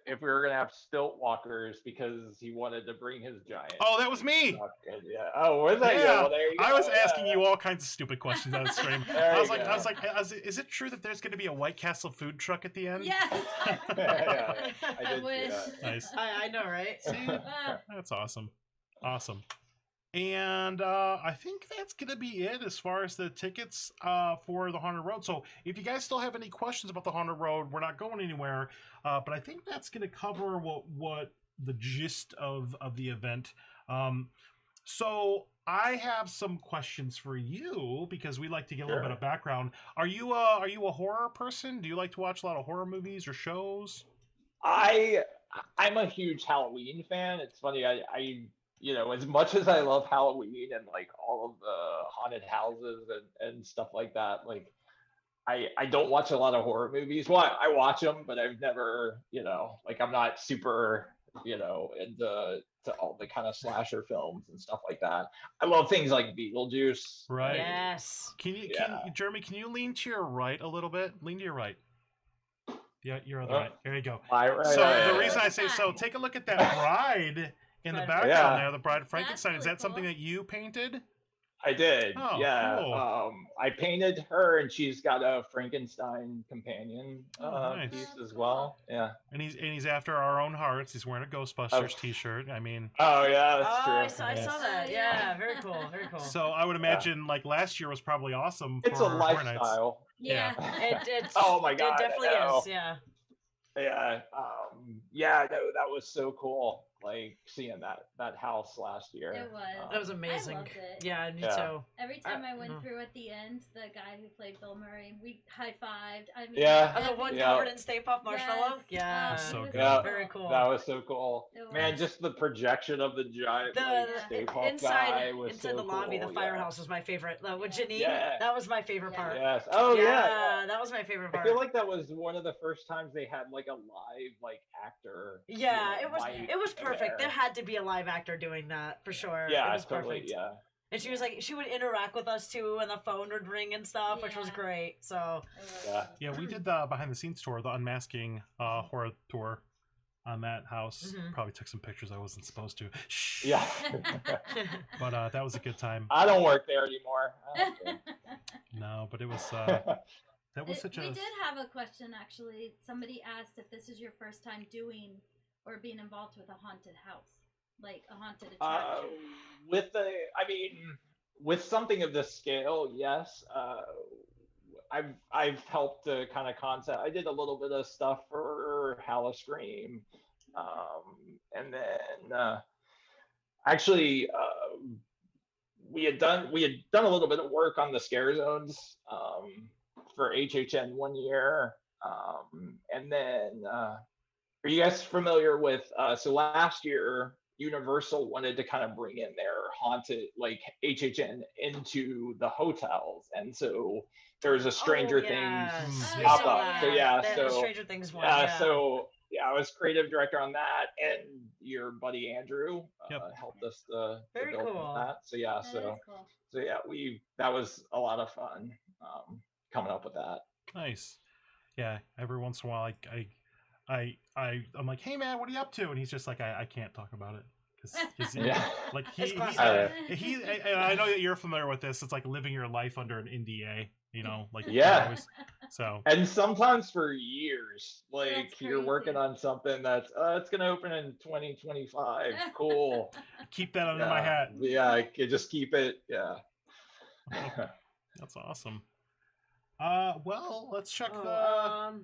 if we were gonna have stilt walkers because he wanted to bring his giant. Oh, that was me. truck in. Yeah. Oh, was that? Yeah. Well, there you go. I was Yeah, asking yeah. you all kinds of stupid questions on the stream. There I was you like, go. is it true that there's going to be a White Castle food truck at the end? Yes. Yeah, I did see wish. that. Nice. I know, right? That's awesome. Awesome. And I think that's going to be it as far as the tickets for the Haunted Road. So if you guys still have any questions about the Haunted Road, we're not going anywhere. But I think that's going to cover what the gist of the event. So I have some questions for you because we like to get a little bit of background. Are you a horror person? Do you like to watch a lot of horror movies or shows? I'm a huge Halloween fan. It's funny. I as much as I love Halloween and like all of the haunted houses and stuff like that, like I don't watch a lot of horror movies. Well, I watch them, but I've never, I'm not super, into all the kind of slasher films and stuff like that. I love things like Beetlejuice. Right. Yes. Jeremy, can you lean to your right a little bit? Lean to your right. Yeah, you're on the Oh. right. There you go. Right, So right. the reason I say so, take a look at that bride in the Bride- background Yeah. there, the Bride of Frankenstein. That's Is that really something cool. that you painted? I did. Oh, yeah. cool. I painted her, and she's got a Frankenstein companion Oh, nice. piece That's as well. cool. Yeah. And he's after our own hearts. He's wearing a Ghostbusters T-shirt. I mean, Oh yeah, that's true. I saw Yes. that. Yeah, very cool. Very cool. so I would imagine like last year was probably awesome. It's for a Horror Nights. lifestyle. Yeah. It's Oh my God, it definitely I know. is. Yeah. Yeah. That was so cool. Like seeing that house last year. It was. That was amazing. I loved it. Yeah, me Yeah. too. Every time I went no. through at the end, the guy who played Bill Murray, we high-fived. I mean, Yeah. Oh, the one Yeah. covered in Stay Puft Marshmallow? Yes. Yeah. So it was good. Yeah. Very cool. That was so cool. It Man, was. just the projection of the giant Stay Puft guy inside was inside so the lobby, cool, the firehouse was my favorite. With Janine, Yeah. that was my favorite part. Yes. Oh yeah. that was my favorite I part. feel like that was one of the first times they had like a live actor. Yeah, mic it was perfect. there. There had to be a live actor doing that for sure. Yeah, it was totally. perfect. Yeah. And she was like, she would interact with us too, and the phone would ring and stuff, which was Yeah. great. So It was. Yeah. Yeah, we did the behind the scenes tour, the unmasking horror tour on that house. Mhm. Probably took some pictures I wasn't supposed to. Shh. Yeah. But that was a good time. I don't work there anymore. No, but it was that was such we a did have a question actually. Somebody asked if this is your first time doing or being involved with a haunted house, like a haunted attraction. With something of this scale, yes. I've helped to kind of concept. I did a little bit of stuff for Howl-O-Scream, and then actually we had done a little bit of work on the scare zones for HHN one year, and then are you guys familiar with? So last year Universal wanted to kind of bring in their haunted like HHN into the hotels, and so there's a Stranger Things Yes. Mm, We pop saw up. that. So yeah, The so Stranger Things one. yeah, Yeah. so yeah, I was creative director on that, and your buddy Andrew Yep. helped us to Very build cool. that. So yeah, That is so cool. yeah, that was a lot of fun coming up with that. Nice. Yeah. Every once in a while, I'm like, hey man, what are you up to? And he's just like, I can't talk about it because Yeah. like It's he classic. and I know that you're familiar with this. It's like living your life under an NDA. You know, like Yeah. always, so And sometimes for years, like That's you're working crazy. on something that's it's gonna open in 2025. Cool. keep that under my Yeah. hat. Yeah, I could just keep it. Yeah. That's awesome. Well, let's check the.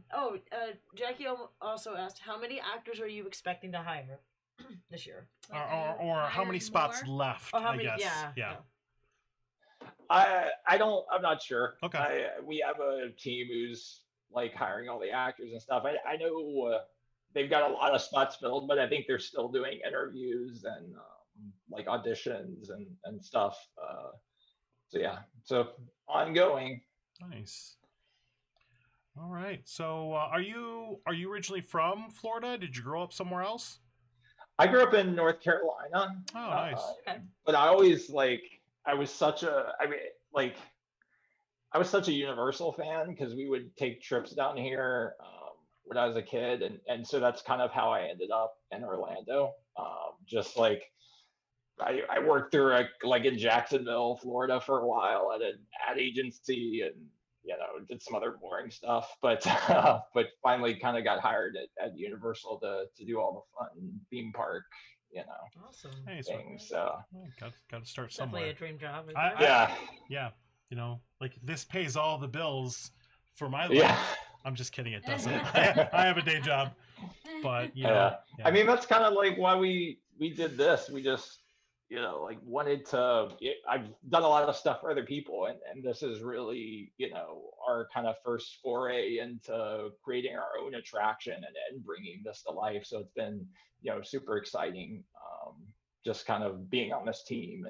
Jackie also asked, how many actors are you expecting to hire this year? Or, Like, or, you or how many hired spots more? left? Or how I many? guess. Yeah. I'm not sure. Okay. We have a team who's like hiring all the actors and stuff. I know they've got a lot of spots filled, but I think they're still doing interviews and like auditions and stuff. So yeah, so ongoing. Nice. All right. So, are you originally from Florida? Did you grow up somewhere else? I grew up in North Carolina. Oh, nice. Okay. But I always like I was such a I mean like I was such a Universal fan because we would take trips down here when I was a kid, and so that's kind of how I ended up in Orlando. Just like I worked through like in Jacksonville, Florida for a while at an ad agency, and did some other boring stuff, but but finally kind of got hired at Universal to do all the fun theme park Awesome. Nice. things. So Got to start Definitely somewhere. a dream job. yeah, Yeah. Like this pays all the bills for my life. yeah. I'm just kidding. It doesn't. I have a day job, but Yeah. I mean, that's kind of like why we did this. We just, like wanted to. I've done a lot of stuff for other people, and this is really, our kind of first foray into creating our own attraction and bringing this to life. So it's been, super exciting. Just kind of being on this team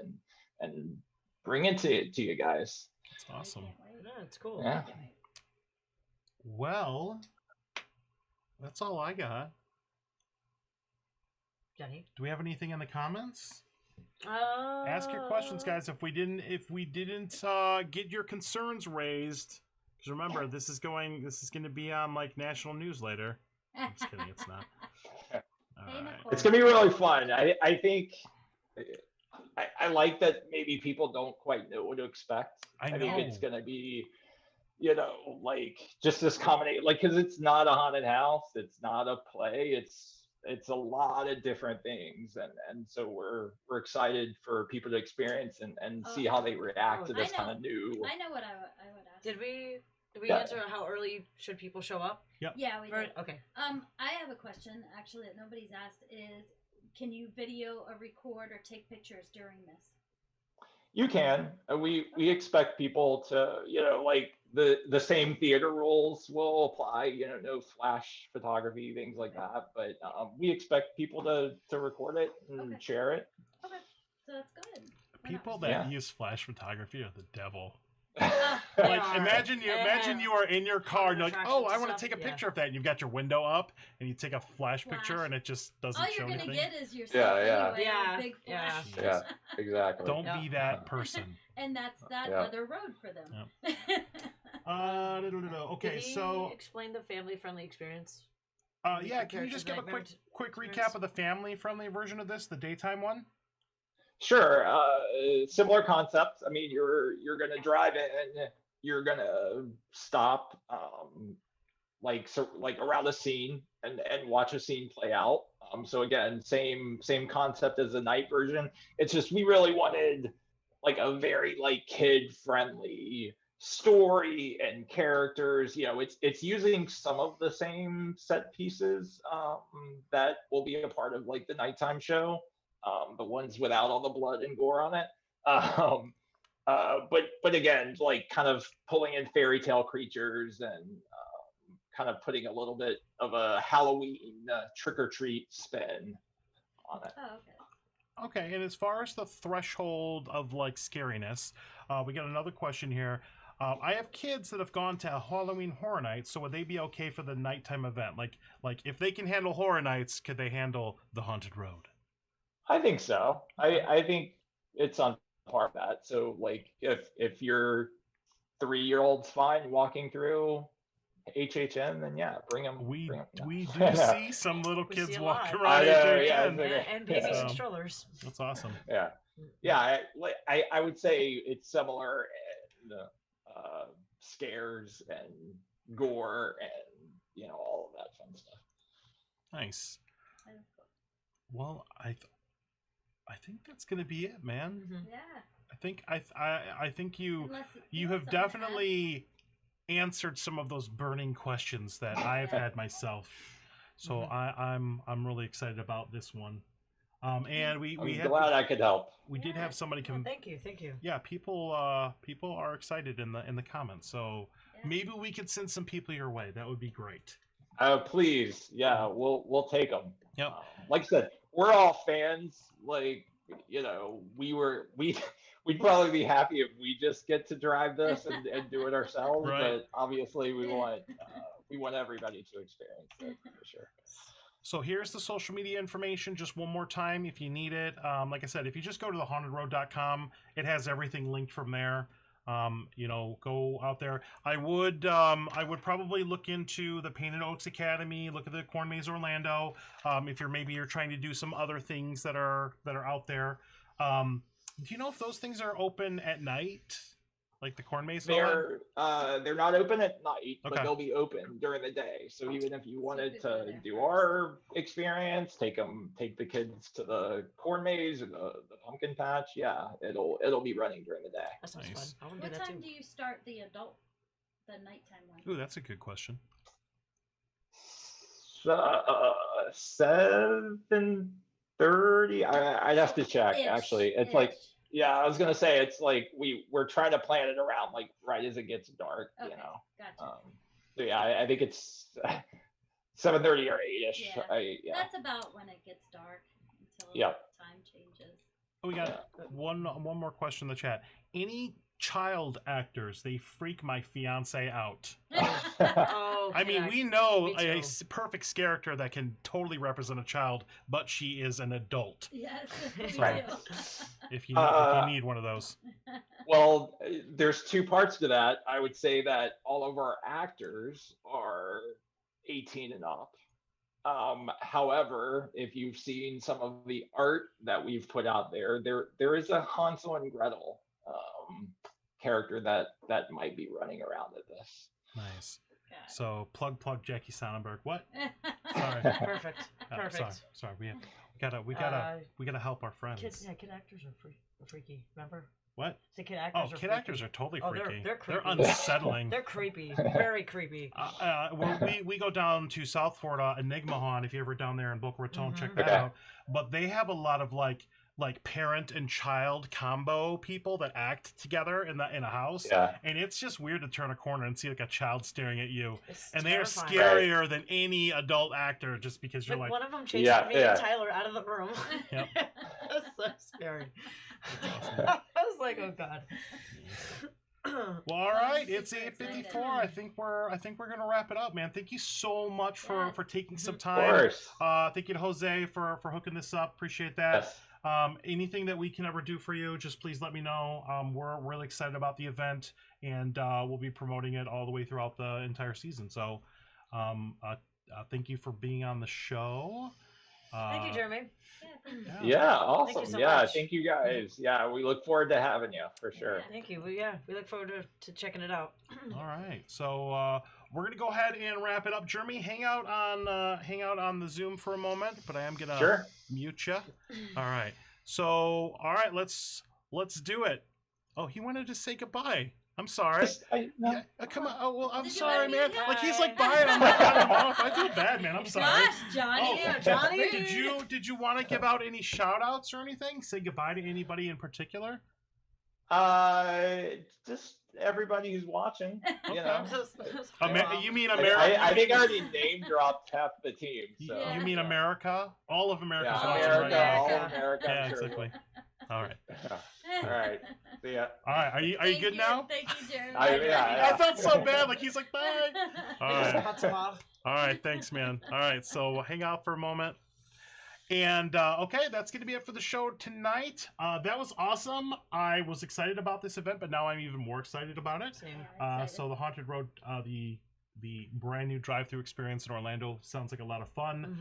and bring it to you guys. It's awesome. Yeah, it's cool. Yeah. Well, that's all I got. Jenny, Do we have anything in the comments? Ask your questions, guys. If we didn't get your concerns raised, because remember, this is going to be on like national news later. I'm just kidding. It's not. All Hey, right. Nicole. It's gonna be really fun. I think I like that maybe people don't quite know what to expect. I think know. it's gonna be, like just this combination, like because it's not a haunted house, it's not a play, it's a lot of different things, and so we're excited for people to experience and see how they react to this kind of new. I know what I would ask. did we Yeah. answer how early should people show up? Yeah, we did. Okay. I have a question actually that nobody's asked is, can you video or record or take pictures during this? You can. We expect people to, like the same theater rules will apply. No flash photography, things like that. But we expect people to record it and Okay. share it. Okay, so that's good. Why not? People that Yeah. use flash photography are the devil. They Like are. imagine you are in your car and you're like, Attraction oh, I want to stuff, take a yeah. picture of that, and you've got your window up and you take a flash picture Flash. and it just doesn't All show you're gonna anything. get is yourself Yeah. anyway. Yeah, Big yeah. flash. Yeah, exactly. Don't Yeah. be that person. And that's that Yeah. other road for them. Okay, Did he so explain the family-friendly experience? yeah, can you just give a quick recap of the family-friendly version of this, the daytime one? Sure. Similar concept. I mean, you're gonna drive in, you're gonna stop, like around a scene and watch a scene play out. So again, same concept as the night version. It's just we really wanted like a very like kid friendly story and characters. It's using some of the same set pieces that will be a part of like the nighttime show. The ones without all the blood and gore on it. But again, like kind of pulling in fairy tale creatures and kind of putting a little bit of a Halloween trick or treat spin on it. Oh, okay. Okay, and as far as the threshold of like scariness, we got another question here. I have kids that have gone to Halloween Horror Nights, so would they be okay for the nighttime event? Like if they can handle Horror Nights, could they handle the Haunted Road? I think so. I think it's on par with that. So like if your 3-year-old's fine walking through HHN, then yeah, bring them. We no. we do see some little We kids see a walk lot. around I know, yeah, HHN. it's like And babies So- and strollers. That's awesome. Yeah, yeah. I would say it's similar in scares and gore and all of that fun stuff. Nice. Well, I think that's gonna be it, man. Mhm. Yeah. I think you Unless you have something definitely answered some of those burning questions that I've had myself. So I'm really excited about this one. And we I'm had glad I could help. we did Yeah. have somebody Oh, come. thank you. Yeah, people are excited in the comments. So Yeah. maybe we could send some people your way. That would be great. Please, yeah, we'll take them. Yep. Like I said, we're all fans. Like we'd probably be happy if we just get to drive this and do it ourselves. Right. But obviously, we want everybody to experience it for sure. So here's the social media information just one more time if you need it. Like I said, if you just go to thehauntedroad.com, it has everything linked from there. Go out there. I would probably look into the Painted Oaks Academy, look at the Corn Maze Orlando. If you're trying to do some other things that are out there. Do you know if those things are open at night? Like the Corn Maze? and all that? They're not open at night, Okay. but they'll be open during the day. So even if you wanted could go to there do first. our experience, take the kids to the corn maze or the pumpkin patch, yeah, it'll be running during the day. That sounds Nice. fun. I want to What do that time too. do you start the nighttime one? Ooh, that's a good question. 7:30. I'd have to check. Ish, Actually, it's like ish. yeah, I was gonna say it's like we're trying to plan it around like right as it gets dark. Okay. Gotcha. So yeah, I think it's 7:30 or 8ish. Yeah. That's about when it gets dark until Yep. time changes. Oh, we got one more question in the chat. Any child actors? They freak my fiance out. Oh, I mean, yeah. we know Me a too. perfect character that can totally represent a child, but she is an adult. Yes. we Right. do. If you need one of those, Well, there's two parts to that. I would say that all of our actors are 18 and up. However, if you've seen some of the art that we've put out there is a Hansel and Gretel character that might be running around at this. nice. Got So plug Jackie Sonnenberg. What? it. Sorry. Perfect. Oh, Perfect. sorry. We gotta help our friends. Kid actors are freaky. Remember? What? The kid actors. Oh, are kid freaky. actors are totally Oh, they're freaky. creepy. unsettling. They're creepy. Very creepy. We go down to South Florida, Enigmahon. If you're ever down there in Boca Raton, Mhm. check that Okay. out. But they have a lot of like parent and child combo people that act together in a house, Yeah. and it's just weird to turn a corner and see like a child staring at you, It's and they are terrifying. scarier than any adult actor just because you're Like, like, one of them chased Yeah, me yeah. and Tyler out of the room. Yep. That was so scary. awesome. I was like, oh god. Well, all right, I'm it's super 8:54. excited. I think we're gonna wrap it up, man. Thank you so much for Yes. taking some Of time. course. Thank you to Jose for hooking this up. Appreciate that. Yes. Anything that we can ever do for you, just please let me know. We're really excited about the event, and we'll be promoting it all the way throughout the entire season. So, thank you for being on the show. Thank you, Jeremy. Yeah, thank you. Yeah, awesome. Thank you so Yeah, much. thank you guys. Yeah, we look forward to having you for sure. Thank you. We look forward to checking it out. All right, so we're gonna go ahead and wrap it up. Jeremy, hang out on the Zoom for a moment, but I am gonna Sure. mute you. All right, so all right, let's do it. Oh, he wanted to say goodbye. I'm sorry. Yeah, come on. Oh well, I'm Did you sorry, want me man. to Like he's bye? like bye, and I'm like cutting him off. I feel bad, man. I'm sorry. Gosh, Johnny. Oh, Yeah, Johnny. Did you want to give out any shout outs or anything? Say goodbye to anybody in particular? Just everybody who's watching. You Okay. know. You mean I, America? I think I already name dropped half the team. So You mean yeah. America? All of America's Yeah, watching right America, now. all of America. Yeah, I'm sure. exactly. All right. All right. See ya. All right. Are you Thank good now? Thank you, Jeremy. Yeah. I felt so bad. Like he's like, bye. All right. Hot tomorrow. All right. Thanks, man. All right. So hang out for a moment. And okay, that's going to be it for the show tonight. That was awesome. I was excited about this event, but now I'm even more excited about it. Same. So the Haunted Road, the brand new drive-thru experience in Orlando sounds like a lot of fun.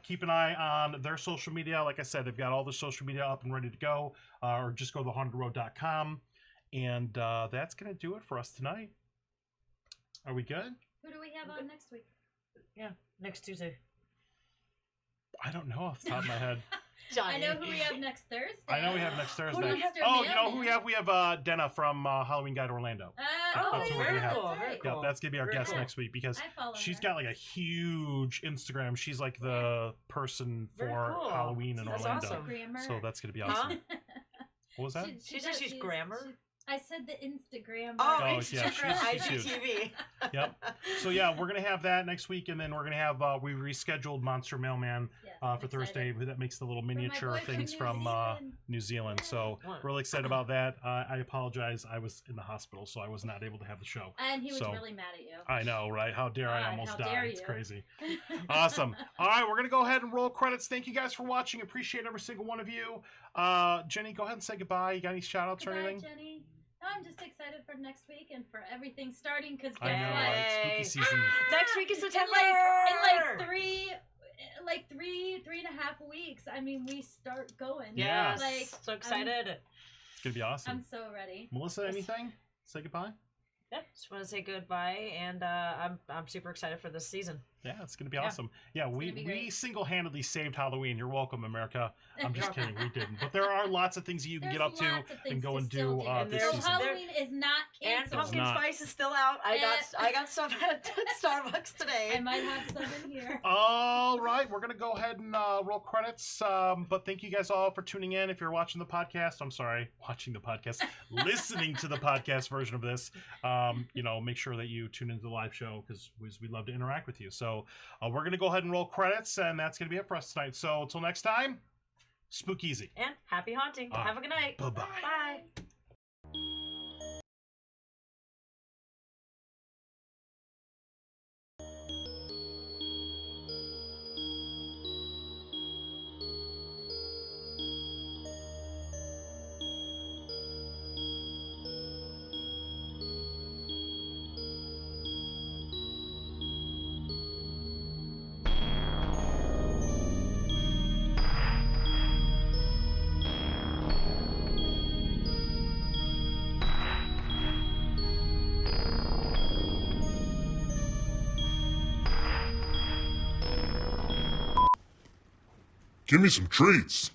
Keep an eye on their social media. Like I said, they've got all their social media up and ready to go. Or just go to thehauntedroad.com. And that's going to do it for us tonight. Are we good? Who do we have on next week? Yeah, next Tuesday. I don't know off the top of my head. I know who we have next Thursday. I know we have next Thursday. Mr. Oh, you know who Mailman. we have? We have Denna from Halloween Guide Orlando. Oh, That's what we're very gonna have. cool. that's Very right. cool. Yep, that's gonna be our Very guest cool. next week because I follow she's her. got like a huge Instagram. She's like the person Very for cool. Halloween in That's Orlando. awesome. Grammar. So that's gonna be Huh? awesome. What was that? She said she's grammar? I said the Instagram. Oh, Oh, Instagram, yeah, she's huge. IGTV. Yep. So yeah, we're gonna have that next week, and then we're gonna have we rescheduled Monster Mailman Yes, I'm for excited. Thursday. That makes the little For my miniature boy things New from Zealand. New Zealand. So What? really excited about that. I apologize. I was in the hospital, so I was not able to have the show. And he was So- really mad at you. I know, right? How dare I God, almost how die? dare It's you. crazy. Awesome. All right, we're gonna go ahead and roll credits. Thank you guys for watching. Appreciate every single one of you. Jenny, go ahead and say goodbye. You got any shout outs or Goodbye, anything? Jenny. No, I'm just excited for next week and for everything starting because I guess know, what? right? Spooky Yay. season. Next week is In September. like three and a half weeks. I mean, we start going. Yeah. Yes. Like, So excited. It's gonna be awesome. I'm so ready. Melissa, anything? Say goodbye. Yeah, just want to say goodbye, and I'm super excited for this season. Yeah, it's gonna be Yeah. awesome. Yeah, we gonna be great. single-handedly saved Halloween. You're welcome, America. I'm just kidding, we didn't. But there are lots of things that you can There's get up to lots of and things go to and still do And this there's So season. Halloween is not And canceled. pumpkin not. spice is still out. I got some at Starbucks today. I might have some in here. All right, we're gonna go ahead and roll credits. But thank you guys all for tuning in. If you're watching the podcast, I'm sorry, watching the podcast, listening to the podcast version of this. Make sure that you tune into the live show because we love to interact with you. So we're gonna go ahead and roll credits, and that's gonna be it for us tonight. So until next time, spook easy. And happy haunting. All right. Have a good night. Bye-bye. Bye. Give me some treats.